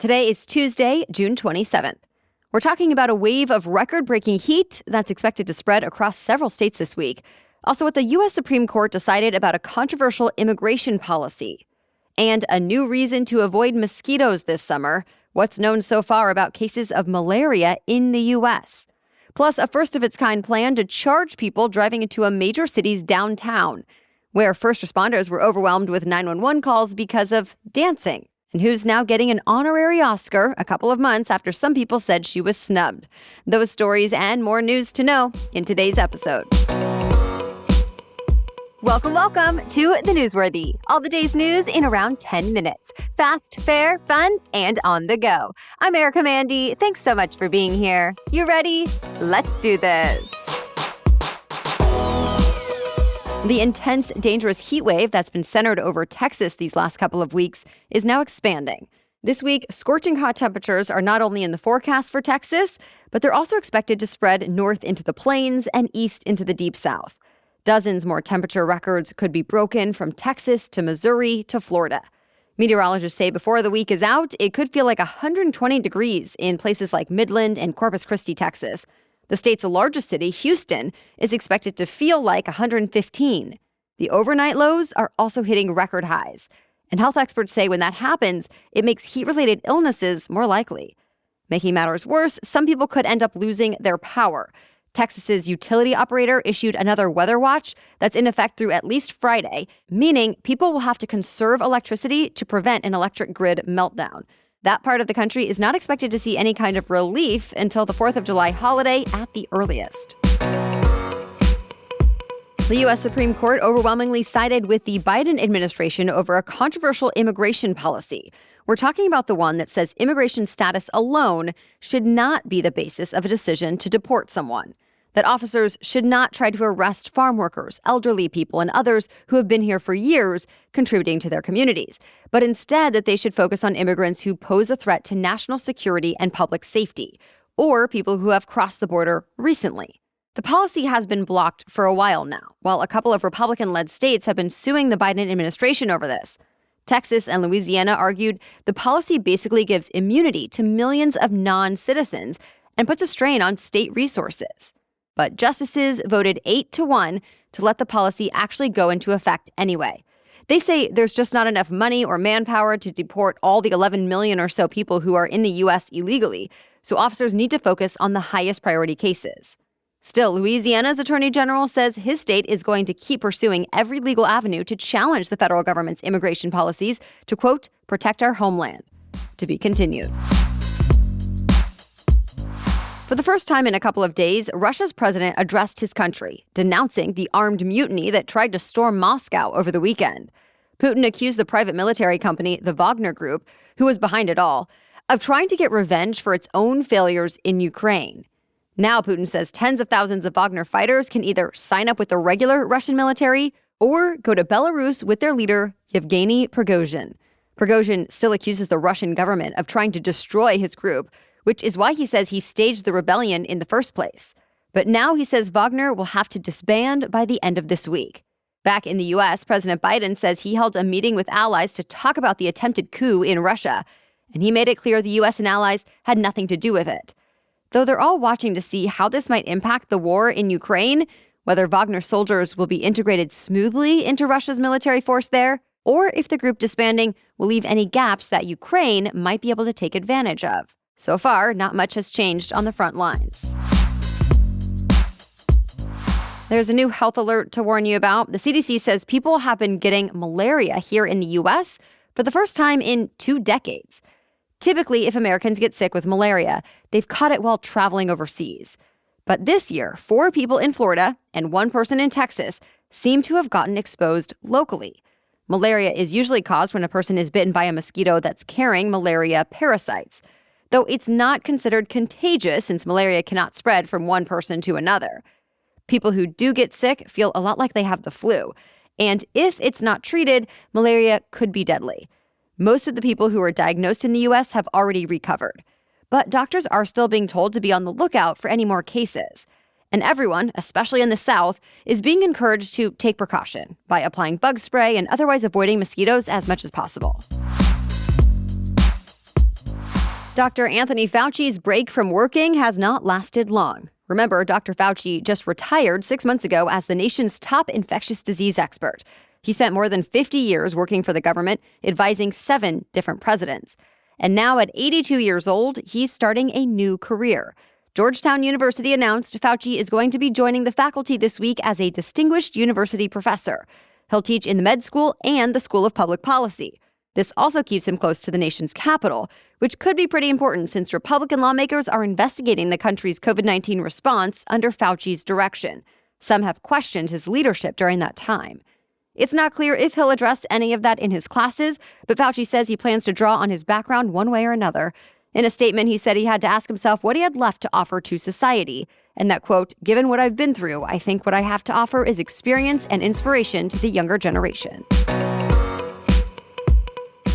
Today is Tuesday, June 27th. We're talking about a wave of record-breaking heat that's expected to spread across several states this week. Also, what the U.S. Supreme Court decided about a controversial immigration policy. And a new reason to avoid mosquitoes this summer. What's known so far about cases of malaria in the U.S. Plus, a first-of-its-kind plan to charge people driving into a major city's downtown, where first responders were overwhelmed with 911 calls because of dancing. And who's now getting an honorary Oscar a couple of months after some people said she was snubbed. Those stories and more news to know in today's episode. Welcome to The Newsworthy. All the day's news in around 10 minutes. Fast, fair, fun, and on the go. I'm Erica Mandy. Thanks so much for being here. You ready? Let's do this. The intense, dangerous heat wave that's been centered over Texas these last couple of weeks is now expanding. This week, scorching hot temperatures are not only in the forecast for Texas, but they're also expected to spread north into the plains and east into the deep south. Dozens more temperature records could be broken from Texas to Missouri to Florida. Meteorologists say before the week is out, it could feel like 120 degrees in places like Midland and Corpus Christi, Texas. The state's largest city, Houston, is expected to feel like 115. The overnight lows are also hitting record highs. And health experts say when that happens, it makes heat-related illnesses more likely. Making matters worse, some people could end up losing their power. Texas's utility operator issued another weather watch that's in effect through at least Friday, meaning people will have to conserve electricity to prevent an electric grid meltdown. That part of the country is not expected to see any kind of relief until the 4th of July holiday at the earliest. The U.S. Supreme Court overwhelmingly sided with the Biden administration over a controversial immigration policy. We're talking about the one that says immigration status alone should not be the basis of a decision to deport someone. That officers should not try to arrest farm workers, elderly people, and others who have been here for years, contributing to their communities, but instead that they should focus on immigrants who pose a threat to national security and public safety, or people who have crossed the border recently. The policy has been blocked for a while now, while a couple of Republican-led states have been suing the Biden administration over this. Texas and Louisiana argued the policy basically gives immunity to millions of non-citizens and puts a strain on state resources. But justices voted 8-1 to let the policy actually go into effect anyway. They say there's just not enough money or manpower to deport all the 11 million or so people who are in the U.S. illegally, so officers need to focus on the highest priority cases. Still, Louisiana's attorney general says his state is going to keep pursuing every legal avenue to challenge the federal government's immigration policies to, quote, protect our homeland. To be continued. For the first time in a couple of days, Russia's president addressed his country, denouncing the armed mutiny that tried to storm Moscow over the weekend. Putin accused the private military company, the Wagner Group, who was behind it all, of trying to get revenge for its own failures in Ukraine. Now Putin says tens of thousands of Wagner fighters can either sign up with the regular Russian military or go to Belarus with their leader, Yevgeny Prigozhin. Prigozhin still accuses the Russian government of trying to destroy his group, which is why he says he staged the rebellion in the first place. But now he says Wagner will have to disband by the end of this week. Back in the U.S., President Biden says he held a meeting with allies to talk about the attempted coup in Russia, and he made it clear the U.S. and allies had nothing to do with it. Though they're all watching to see how this might impact the war in Ukraine, whether Wagner soldiers will be integrated smoothly into Russia's military force there, or if the group disbanding will leave any gaps that Ukraine might be able to take advantage of. So far, not much has changed on the front lines. There's a new health alert to warn you about. The CDC says people have been getting malaria here in the U.S. for the first time in 2 decades. Typically, if Americans get sick with malaria, they've caught it while traveling overseas. But this year, 4 people in Florida and 1 person in Texas seem to have gotten exposed locally. Malaria is usually caused when a person is bitten by a mosquito that's carrying malaria parasites, though it's not considered contagious since malaria cannot spread from one person to another. People who do get sick feel a lot like they have the flu, and if it's not treated, malaria could be deadly. Most of the people who are diagnosed in the U.S. have already recovered, but doctors are still being told to be on the lookout for any more cases. And everyone, especially in the South, is being encouraged to take precaution by applying bug spray and otherwise avoiding mosquitoes as much as possible. Dr. Anthony Fauci's break from working has not lasted long. Remember, Dr. Fauci just retired 6 months ago as the nation's top infectious disease expert. He spent more than 50 years working for the government, advising 7 different presidents. And now at 82 years old, he's starting a new career. Georgetown University announced Fauci is going to be joining the faculty this week as a distinguished university professor. He'll teach in the med school and the School of Public Policy. This also keeps him close to the nation's capital, which could be pretty important since Republican lawmakers are investigating the country's COVID-19 response under Fauci's direction. Some have questioned his leadership during that time. It's not clear if he'll address any of that in his classes, but Fauci says he plans to draw on his background one way or another. In a statement, he said he had to ask himself what he had left to offer to society, and that, quote, "Given what I've been through, I think what I have to offer is experience and inspiration to the younger generation."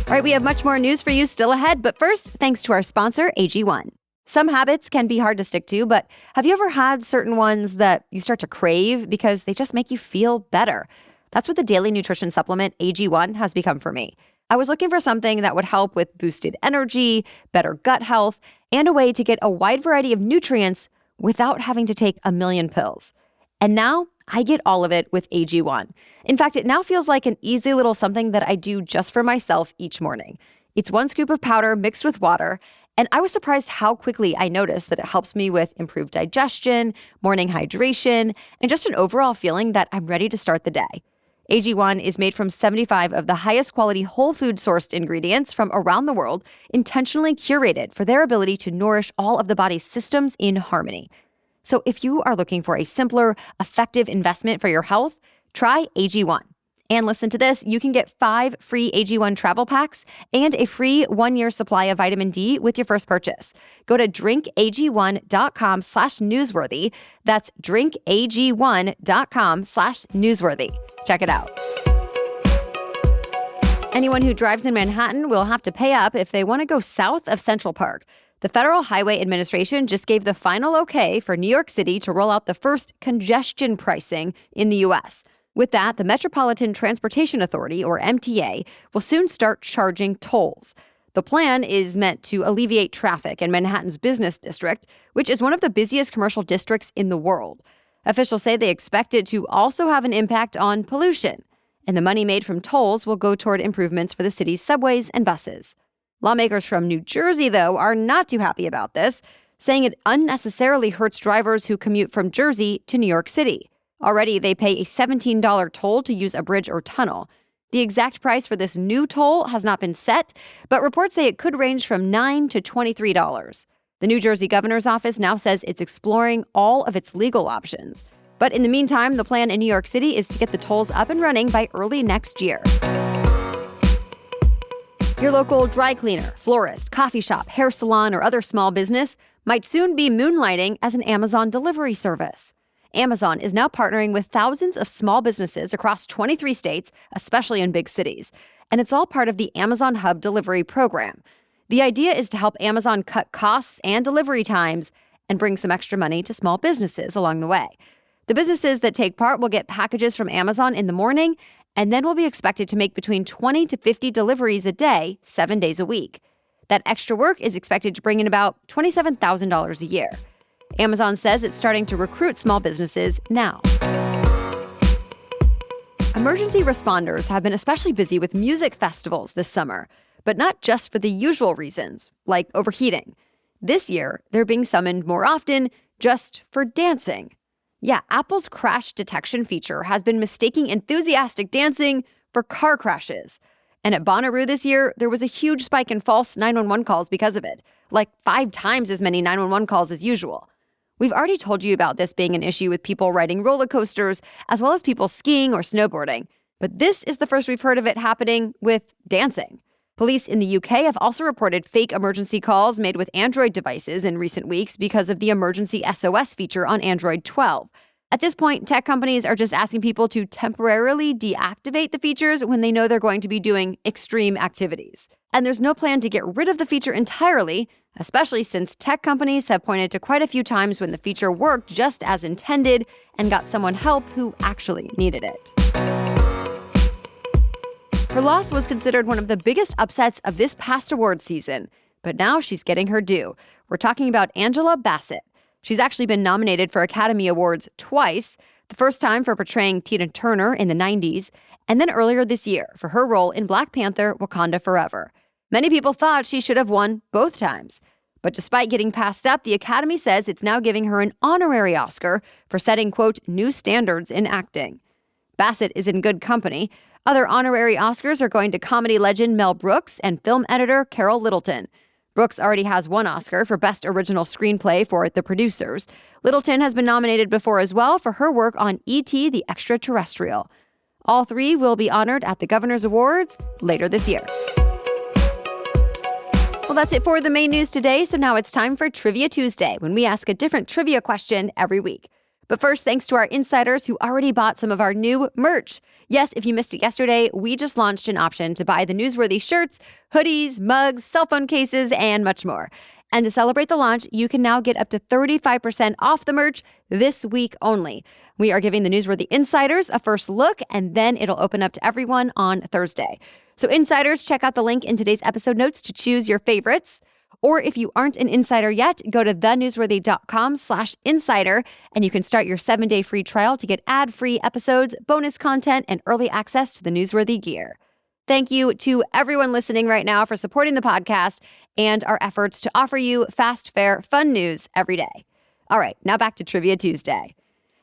All right, we have much more news for you still ahead, but first, thanks to our sponsor, AG1. Some habits can be hard to stick to, but have you ever had certain ones that you start to crave because they just make you feel better? That's what the daily nutrition supplement AG1 has become for me. I was looking for something that would help with boosted energy, better gut health, and a way to get a wide variety of nutrients without having to take a million pills. And now I get all of it with AG1. In fact, it now feels like an easy little something that I do just for myself each morning. It's 1 scoop of powder mixed with water, and I was surprised how quickly I noticed that it helps me with improved digestion, morning hydration, and just an overall feeling that I'm ready to start the day. AG1 is made from 75 of the highest quality whole food sourced ingredients from around the world, intentionally curated for their ability to nourish all of the body's systems in harmony. So if you are looking for a simpler, effective investment for your health, try AG1. And listen to this, you can get 5 free AG1 travel packs and a free 1-year supply of vitamin D with your first purchase. Go to drinkag1.com/newsworthy. That's drinkag1.com/newsworthy. Check it out. Anyone who drives in Manhattan will have to pay up if they want to go south of Central Park. The Federal Highway Administration just gave the final okay for New York City to roll out the first congestion pricing in the U.S. With that, the Metropolitan Transportation Authority, or MTA, will soon start charging tolls. The plan is meant to alleviate traffic in Manhattan's business district, which is one of the busiest commercial districts in the world. Officials say they expect it to also have an impact on pollution, and the money made from tolls will go toward improvements for the city's subways and buses. Lawmakers from New Jersey, though, are not too happy about this, saying it unnecessarily hurts drivers who commute from Jersey to New York City. Already, they pay a $17 toll to use a bridge or tunnel. The exact price for this new toll has not been set, but reports say it could range from $9 to $23. The New Jersey governor's office now says it's exploring all of its legal options. But in the meantime, the plan in New York City is to get the tolls up and running by early next year. Your local dry cleaner, florist, coffee shop, hair salon, or other small business might soon be moonlighting as an Amazon delivery service. Amazon is now partnering with thousands of small businesses across 23 states, especially in big cities. And it's all part of the Amazon Hub delivery program. The idea is to help Amazon cut costs and delivery times and bring some extra money to small businesses along the way. The businesses that take part will get packages from Amazon in the morning and then will be expected to make between 20 to 50 deliveries a day, 7 days a week. That extra work is expected to bring in about $27,000 a year. Amazon says it's starting to recruit small businesses now. Emergency responders have been especially busy with music festivals this summer, but not just for the usual reasons, like overheating. This year, they're being summoned more often just for dancing. Yeah, Apple's crash detection feature has been mistaking enthusiastic dancing for car crashes. And at Bonnaroo this year, there was a huge spike in false 911 calls because of it, like 5 times as many 911 calls as usual. We've already told you about this being an issue with people riding roller coasters, as well as people skiing or snowboarding. But this is the first we've heard of it happening with dancing. Police in the UK have also reported fake emergency calls made with Android devices in recent weeks because of the emergency SOS feature on Android 12. At this point, tech companies are just asking people to temporarily deactivate the features when they know they're going to be doing extreme activities. And there's no plan to get rid of the feature entirely, especially since tech companies have pointed to quite a few times when the feature worked just as intended and got someone help who actually needed it. Her loss was considered one of the biggest upsets of this past award season, but now she's getting her due. We're talking about Angela Bassett. She's actually been nominated for Academy Awards twice, the first time for portraying Tina Turner in the 90s, and then earlier this year for her role in Black Panther: Wakanda Forever. Many people thought she should have won both times. But despite getting passed up, the Academy says it's now giving her an honorary Oscar for setting, quote, new standards in acting. Bassett is in good company. Other honorary Oscars are going to comedy legend Mel Brooks and film editor Carol Littleton. Brooks already has one Oscar for Best Original Screenplay for The Producers. Littleton has been nominated before as well for her work on E.T. the Extraterrestrial. All three will be honored at the Governor's Awards later this year. Well, that's it for the main news today, so now it's time for Trivia Tuesday, when we ask a different trivia question every week. But first, thanks to our insiders who already bought some of our new merch. Yes, if you missed it yesterday, we just launched an option to buy the newsworthy shirts, hoodies, mugs, cell phone cases, and much more. And to celebrate the launch, you can now get up to 35% off the merch this week only. We are giving the Newsworthy Insiders a first look, and then it'll open up to everyone on Thursday. So insiders, check out the link in today's episode notes to choose your favorites. Or if you aren't an insider yet, go to thenewsworthy.com/insider, and you can start your 7-day free trial to get ad-free episodes, bonus content, and early access to the Newsworthy gear. Thank you to everyone listening right now for supporting the podcast and our efforts to offer you fast, fair, fun news every day. All right, now back to Trivia Tuesday.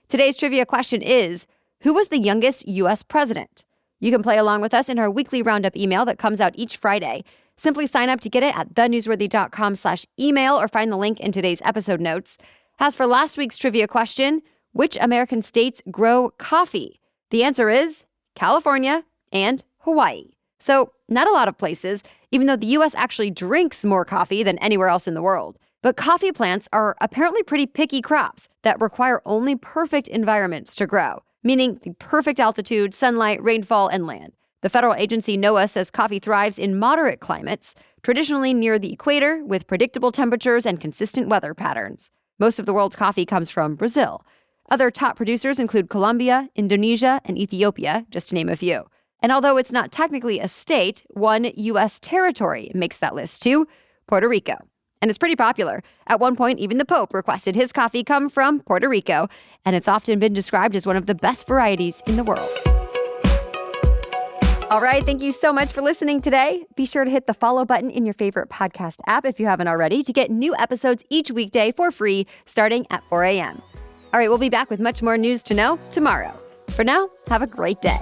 Today's trivia question is, who was the youngest U.S. president? You can play along with us in our weekly roundup email that comes out each Friday. Simply sign up to get it at thenewsworthy.com/email or find the link in today's episode notes. As for last week's trivia question, which American states grow coffee? The answer is California and Hawaii. So not a lot of places, even though the U.S. actually drinks more coffee than anywhere else in the world. But coffee plants are apparently pretty picky crops that require only perfect environments to grow, meaning the perfect altitude, sunlight, rainfall, and land. The federal agency NOAA says coffee thrives in moderate climates, traditionally near the equator, with predictable temperatures and consistent weather patterns. Most of the world's coffee comes from Brazil. Other top producers include Colombia, Indonesia, and Ethiopia, just to name a few. And although it's not technically a state, one U.S. territory makes that list too, Puerto Rico. And it's pretty popular. At one point, even the Pope requested his coffee come from Puerto Rico, and it's often been described as one of the best varieties in the world. All right, thank you so much for listening today. Be sure to hit the follow button in your favorite podcast app if you haven't already to get new episodes each weekday for free starting at 4 a.m. All right, we'll be back with much more news to know tomorrow. For now, have a great day.